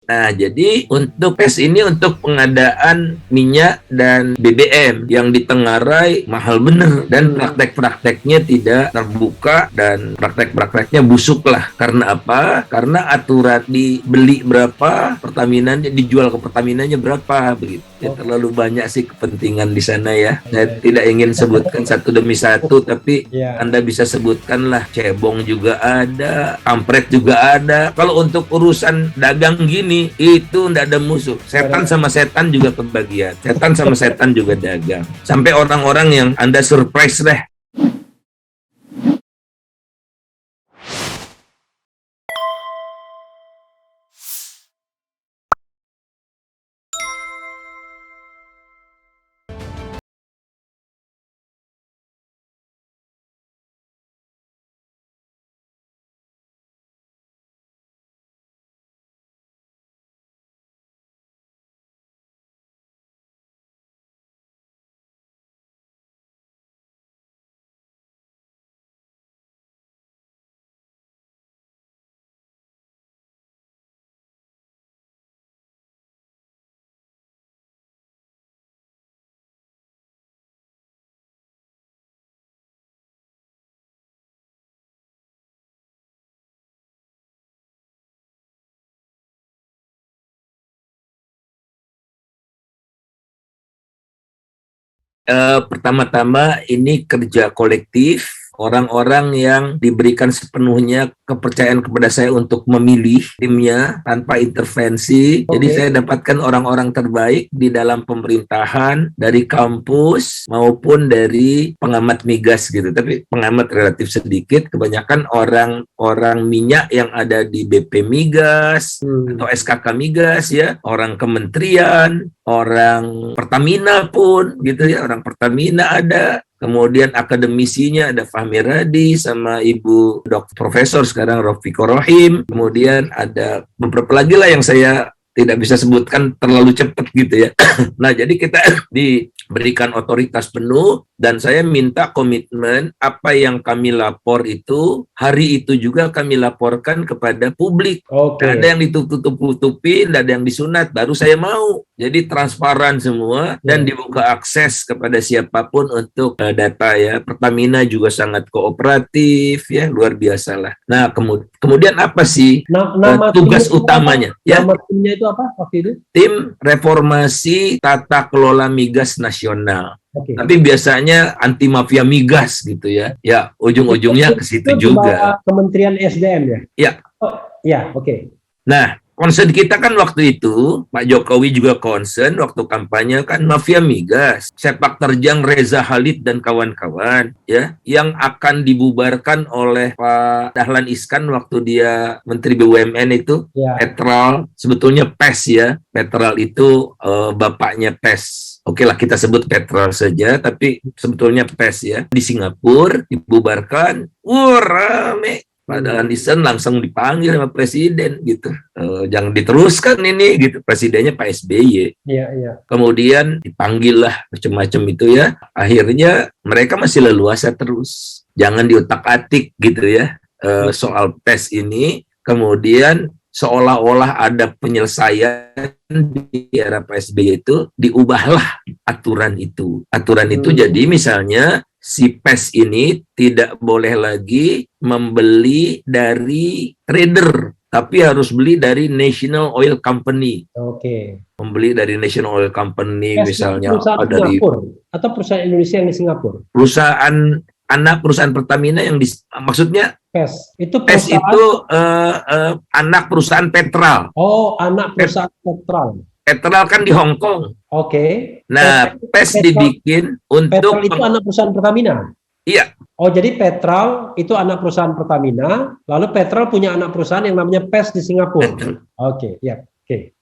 Nah, jadi untuk PES ini untuk pengadaan minyak dan BBM yang di Tenggarai mahal bener dan praktek-prakteknya tidak terbuka dan praktek-prakteknya busuk lah. Karena apa? Karena aturan dibeli berapa, Pertaminanya dijual ke Pertaminanya berapa begitu. Ya, terlalu banyak sih kepentingan di sana ya. Saya tidak ingin sebutkan satu demi satu, tapi Anda bisa sebutkan lah. Cebong juga ada, kampret juga ada. Kalau untuk urusan dagang gini, itu ndak ada musuh. Setan sama setan juga kebagian. Setan sama setan juga dagang. Sampai orang-orang yang Anda surprise deh. Pertama-tama ini kerja kolektif, orang-orang yang diberikan sepenuhnya kepercayaan kepada saya untuk memilih timnya tanpa intervensi. Jadi saya dapatkan orang-orang terbaik di dalam pemerintahan, dari kampus maupun dari pengamat migas gitu. Tapi pengamat relatif sedikit, kebanyakan orang-orang minyak yang ada di BP Migas atau SKK Migas ya, orang kementerian, orang Pertamina pun gitu ya, orang Pertamina ada. Kemudian akademisinya ada Fahmi Radi sama Ibu Profesor sekarang Rofiko Rohim. Kemudian ada beberapa lagi lah yang saya tidak bisa sebutkan terlalu cepat gitu ya. Nah, jadi kita diberikan otoritas penuh dan saya minta komitmen apa yang kami lapor itu hari itu juga kami laporkan kepada publik. Tidak ada yang ditutup-tutupi, tidak ada yang disunat, baru saya mau. Jadi transparan semua dan dibuka akses kepada siapapun untuk data ya. Pertamina juga sangat kooperatif ya, luar biasa lah. Nah, kemudian apa sih tugas utamanya? Ya, nama timnya itu apa waktu itu? Tim Reformasi Tata Kelola Migas Nasional. Tapi biasanya anti mafia migas gitu ya. Ya, ujung-ujungnya ke situ juga. Kementerian SDM ya? Ya. Oh, ya, oke. Nah, concern kita kan waktu itu, Pak Jokowi juga concern waktu kampanye kan mafia migas, sepak terjang Reza Khalid dan kawan-kawan ya, yang akan dibubarkan oleh Pak Dahlan Iskan waktu dia Menteri BUMN itu, Petral, sebetulnya PES ya, Petral itu bapaknya PES. Oke lah kita sebut Petral saja, tapi sebetulnya PES ya, di Singapura dibubarkan, rame. Pak Dahlan Iskan langsung dipanggil sama presiden gitu, jangan diteruskan ini gitu, presidennya Pak SBY. Kemudian dipanggil lah macam-macam itu ya, akhirnya mereka masih leluasa terus, jangan diotak-atik gitu ya, soal PES ini. Kemudian seolah-olah ada penyelesaian di era Pak SBY itu, diubahlah aturan itu. Aturan itu jadi misalnya si PES ini tidak boleh lagi membeli dari trader, tapi harus beli dari National Oil Company. Membeli dari National Oil Company PES misalnya dari atau perusahaan Indonesia yang di Singapura. Anak perusahaan Pertamina yang maksudnya PES itu anak perusahaan Petral. Oh, anak perusahaan Petral. Petral kan di Hong Kong. Nah, PES dibikin untuk Petral itu anak perusahaan Pertamina. Iya. Oh, jadi Petral itu anak perusahaan Pertamina, lalu Petral punya anak perusahaan yang namanya PES di Singapura. Oke.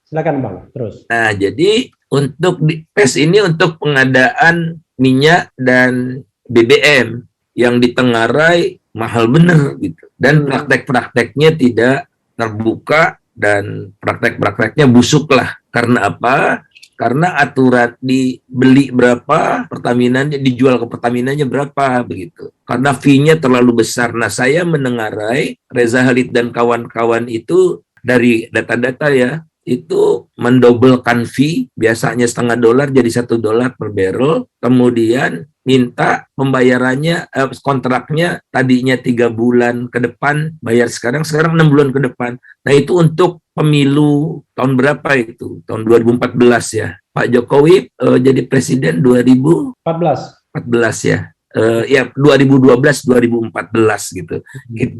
Silakan Bang, terus. Nah, jadi untuk PES ini untuk pengadaan minyak dan BBM yang di Tenggarai mahal bener gitu. Dan praktek-prakteknya tidak terbuka dan praktek-prakteknya busuk lah. Karena apa? Karena aturan dibeli berapa, Pertaminanya dijual ke Pertaminanya berapa begitu. Karena fee-nya terlalu besar. Nah, saya mendengarai Reza Khalid dan kawan-kawan itu dari data-data ya, itu mendobelkan fee, biasanya $0,5 jadi $1 per barrel, kemudian minta pembayarannya, kontraknya tadinya 3 bulan ke depan, bayar sekarang 6 bulan ke depan. Nah itu untuk pemilu tahun berapa itu? Tahun 2014 ya. Pak Jokowi jadi presiden 2014 ya. Ya 2012-2014 gitu.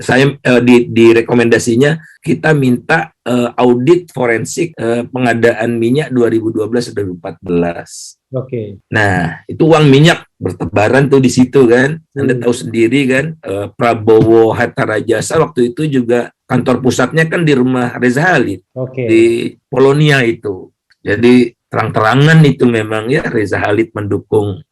Saya di rekomendasinya kita minta audit forensik pengadaan minyak 2012-2014. Oke. Nah, itu uang minyak bertebaran tuh di situ kan. Anda tahu sendiri kan, Prabowo Hatta Rajasa waktu itu juga kantor pusatnya kan di rumah Reza Halid, di Polonia itu. Jadi terang-terangan itu memang ya Reza Halid mendukung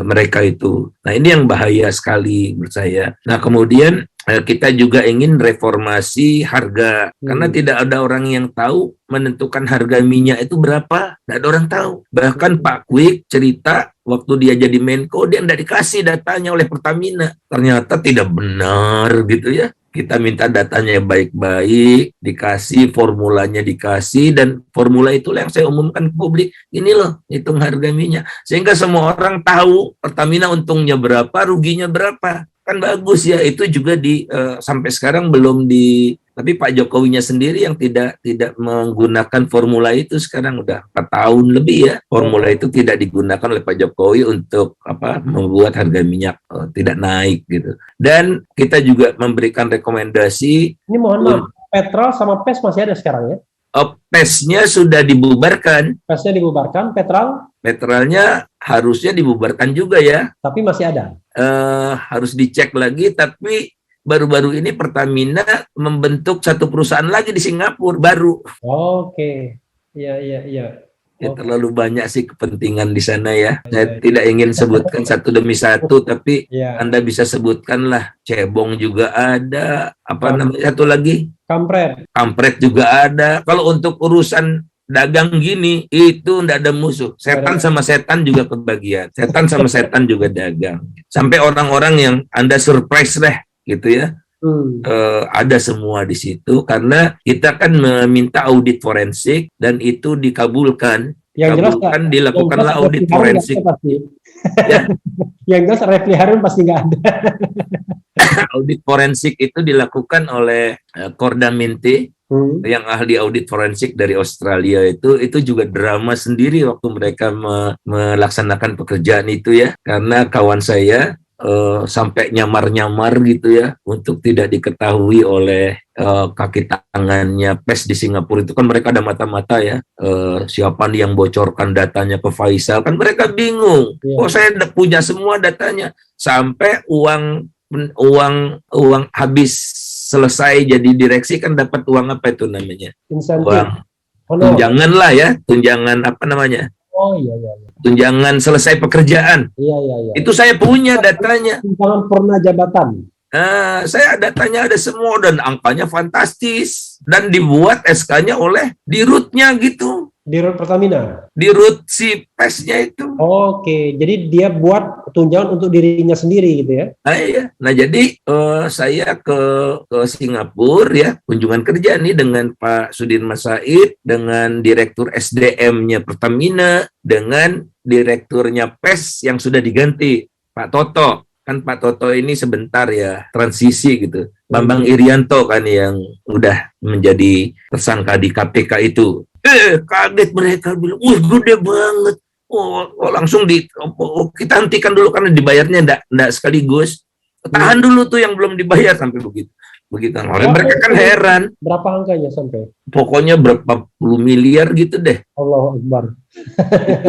mereka itu. Nah ini yang bahaya sekali menurut saya. Nah kemudian kita juga ingin reformasi harga, karena tidak ada orang yang tahu menentukan harga minyak itu berapa, tidak ada orang tahu. Bahkan Pak Kwik cerita waktu dia jadi Menko, dia tidak dikasih datanya oleh Pertamina. Ternyata tidak benar gitu ya. Kita minta datanya baik-baik, dikasih, formulanya dikasih, dan formula itulah yang saya umumkan ke publik. Ini loh, hitung harga minyak. Sehingga semua orang tahu Pertamina untungnya berapa, ruginya berapa. Kan bagus ya, itu juga sampai sekarang belum tapi Pak Jokowinya sendiri yang tidak menggunakan formula itu sekarang udah 4 tahun lebih ya. Formula itu tidak digunakan oleh Pak Jokowi untuk membuat harga minyak tidak naik gitu. Dan kita juga memberikan rekomendasi. Ini mohon maaf, Petrol sama PES masih ada sekarang ya? PES-nya sudah dibubarkan. PES-nya dibubarkan, Petrolnya harusnya dibubarkan juga ya. Tapi masih ada. Harus dicek lagi, tapi baru-baru ini Pertamina membentuk satu perusahaan lagi di Singapura baru. Oke. Iya. Ya, terlalu banyak sih kepentingan di sana ya. Saya tidak ingin sebutkan satu demi satu, tapi Anda bisa sebutkan lah. Cebong juga ada. Namanya satu lagi? Kampret juga ada. Kalau untuk urusan dagang gini, itu tidak ada musuh. Setan sama setan juga kebagian. Setan sama setan juga dagang. Sampai orang-orang yang Anda surprise deh, gitu ya. Ada semua di situ, karena kita kan meminta audit forensik dan itu dikabulkan. Dilakukanlah audit forensik. Ya. Yang jelas Refli Harun pasti nggak ada. Audit forensik itu dilakukan oleh Korda Minty, yang ahli audit forensik dari Australia itu juga drama sendiri waktu mereka melaksanakan pekerjaan itu ya, karena kawan saya sampai nyamar-nyamar gitu ya untuk tidak diketahui oleh kaki tangannya PES di Singapura itu kan mereka ada mata-mata ya, siapa nih yang bocorkan datanya ke Faisal, kan mereka bingung. Saya punya semua datanya, sampai uang habis selesai jadi direksi kan dapat uang apa itu namanya, uang tunjangan lah ya, tunjangan apa namanya. Tunjangan selesai pekerjaan. Itu saya punya datanya. Tunjangan purna jabatan. Saya datanya ada semua dan angkanya fantastis dan dibuat SK-nya oleh dirutnya gitu. Dirut Pertamina. Dirut si PES-nya itu. Oke, jadi dia buat tunjangan untuk dirinya sendiri gitu ya? Iya. Nah jadi saya ke Singapura ya, kunjungan kerja nih dengan Pak Sudirman Said, dengan Direktur SDM-nya Pertamina, dengan Direkturnya PES yang sudah diganti, Pak Toto. Kan Pak Toto ini sebentar ya transisi gitu. Bambang Irianto kan yang udah menjadi tersangka di KPK itu. Kaget mereka bilang, gede banget. Langsung kita hentikan dulu karena dibayarnya enggak sekaligus. Tahan dulu tuh yang belum dibayar sampai begitu. Mereka kan heran. Berapa angkanya sampai? Pokoknya berapa puluh miliar gitu deh. Allahu Akbar.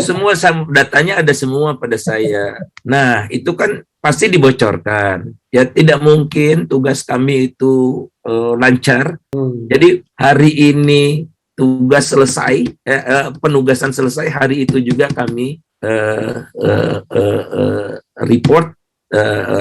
Semua datanya ada semua pada saya. Nah, itu kan pasti dibocorkan. Ya tidak mungkin tugas kami itu lancar. Jadi hari ini tugas selesai, penugasan selesai, hari itu juga kami report,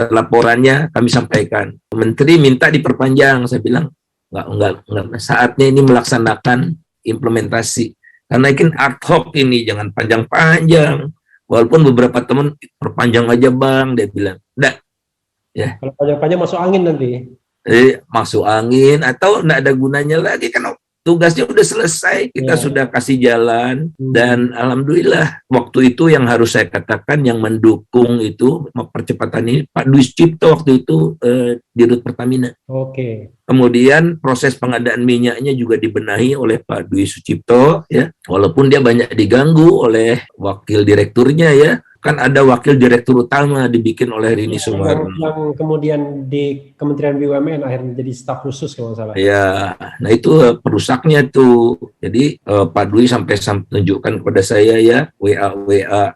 laporannya kami sampaikan. Menteri minta diperpanjang, saya bilang enggak, saatnya ini melaksanakan implementasi. Karena ini ad hoc ini, jangan panjang-panjang. Walaupun beberapa teman perpanjang aja bang, dia bilang, enggak. Ya. Kalau panjang-panjang masuk angin nanti. Masuk angin atau enggak ada gunanya lagi kan. tugasnya udah selesai, kita sudah kasih jalan, dan alhamdulillah waktu itu yang harus saya katakan yang mendukung itu percepatan ini Pak Dwi Sucipto waktu itu Dirut Pertamina. Oke. Kemudian proses pengadaan minyaknya juga dibenahi oleh Pak Dwi Sucipto, ya, walaupun dia banyak diganggu oleh wakil direkturnya, ya. Kan ada wakil direktur utama dibikin oleh Rini Sumarno. Yang kemudian di Kementerian BUMN akhirnya jadi staf khusus kalau nggak salah. Ya, nah itu perusaknya tuh. Jadi Pak Dwi sampai tunjukkan kepada saya ya WA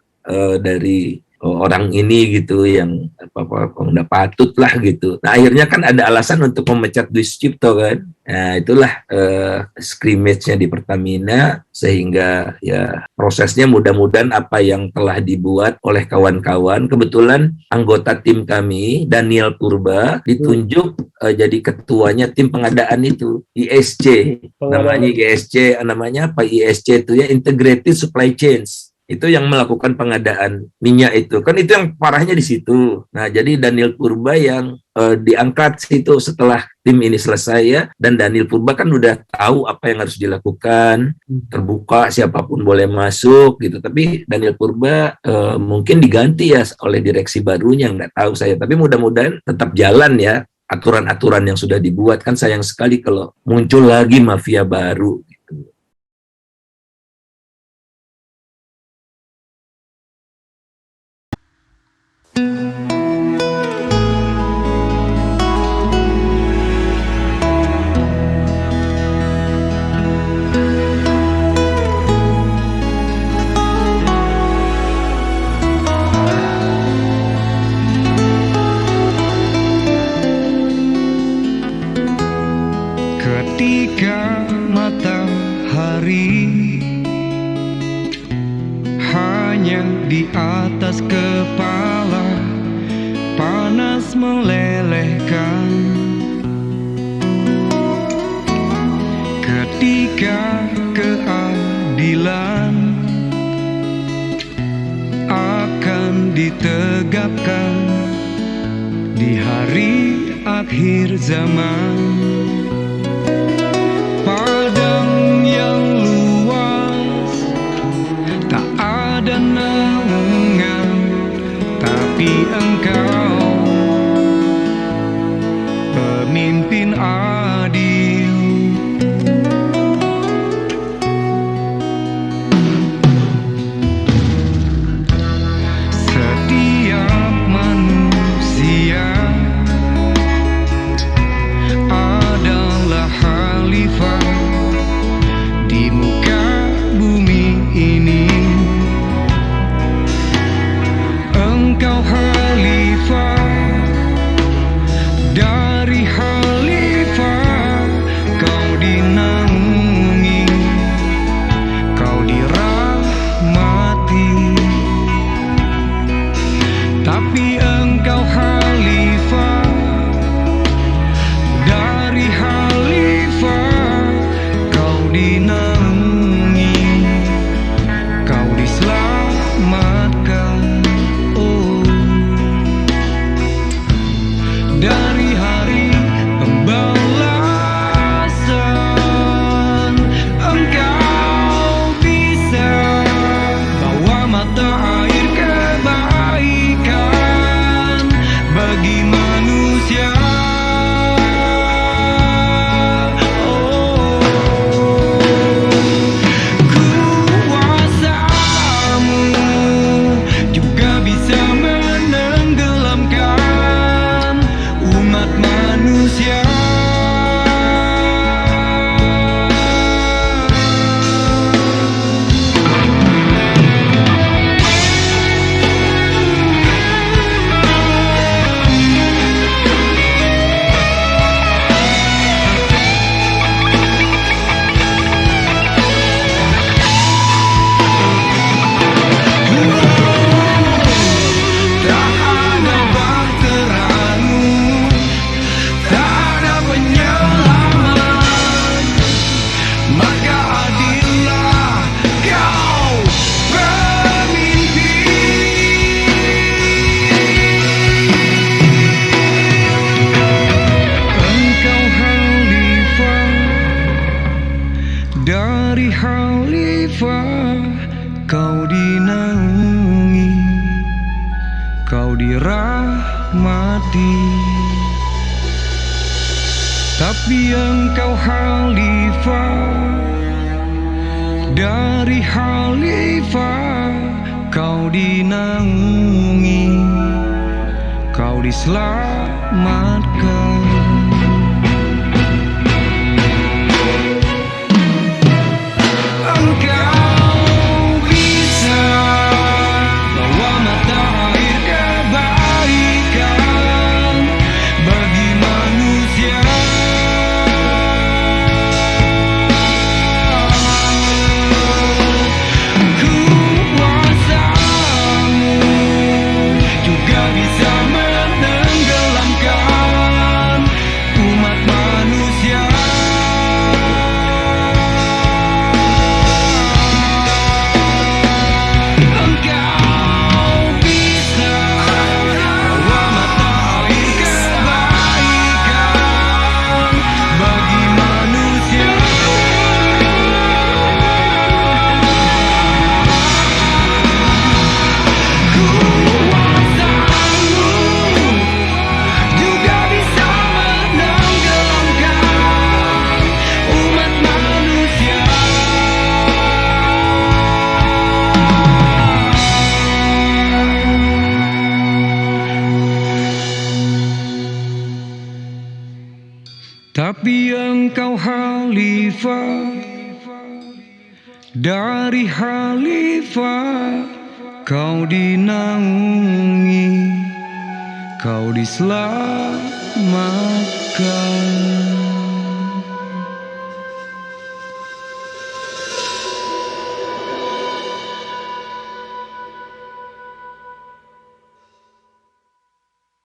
dari orang ini gitu yang apa nggak patut lah gitu. Nah akhirnya kan ada alasan untuk memecat Dwi Sucipto kan. Nah itulah scrimmage-nya di Pertamina sehingga ya prosesnya mudah-mudahan apa yang telah dibuat oleh kawan-kawan. Kebetulan anggota tim kami Daniel Purba ditunjuk jadi ketuanya tim pengadaan itu ISC. Namanya ISC, namanya apa ISC itu ya Integrated Supply Chains. Itu yang melakukan pengadaan minyak itu. Kan itu yang parahnya di situ. Nah, jadi Daniel Purba yang diangkat situ setelah tim ini selesai ya. Dan Daniel Purba kan udah tahu apa yang harus dilakukan. Terbuka, siapapun boleh masuk gitu. Tapi Daniel Purba mungkin diganti ya oleh direksi barunya, nggak tahu saya. Tapi mudah-mudahan tetap jalan ya aturan-aturan yang sudah dibuat. Kan sayang sekali kalau muncul lagi mafia baru. Ketika matahari hanya di atas kepala panas melelehkan, ketika keadilan akan ditegakkan di hari akhir zaman. Padang yang luas tak ada naungan, tapi engkau pemimpin adil. Setiap manusia ada khalifah, kau dinaungi, kau dirahmati. Tapi engkau khalifah, dari khalifah kau dinaungi, kau diselamatkan. Engkau bisa bawa mata air kebaikan bagi manusia. Kuasamu juga bisa menenggelamkan umat manusia. Engkau bisa bawa mata air kebaikan bagi manusia. Kuasamu juga bisa menenggelamkan umat manusia. Tapi engkau khalifah, dari khalifah kau dinaungi, kau diselamatkan.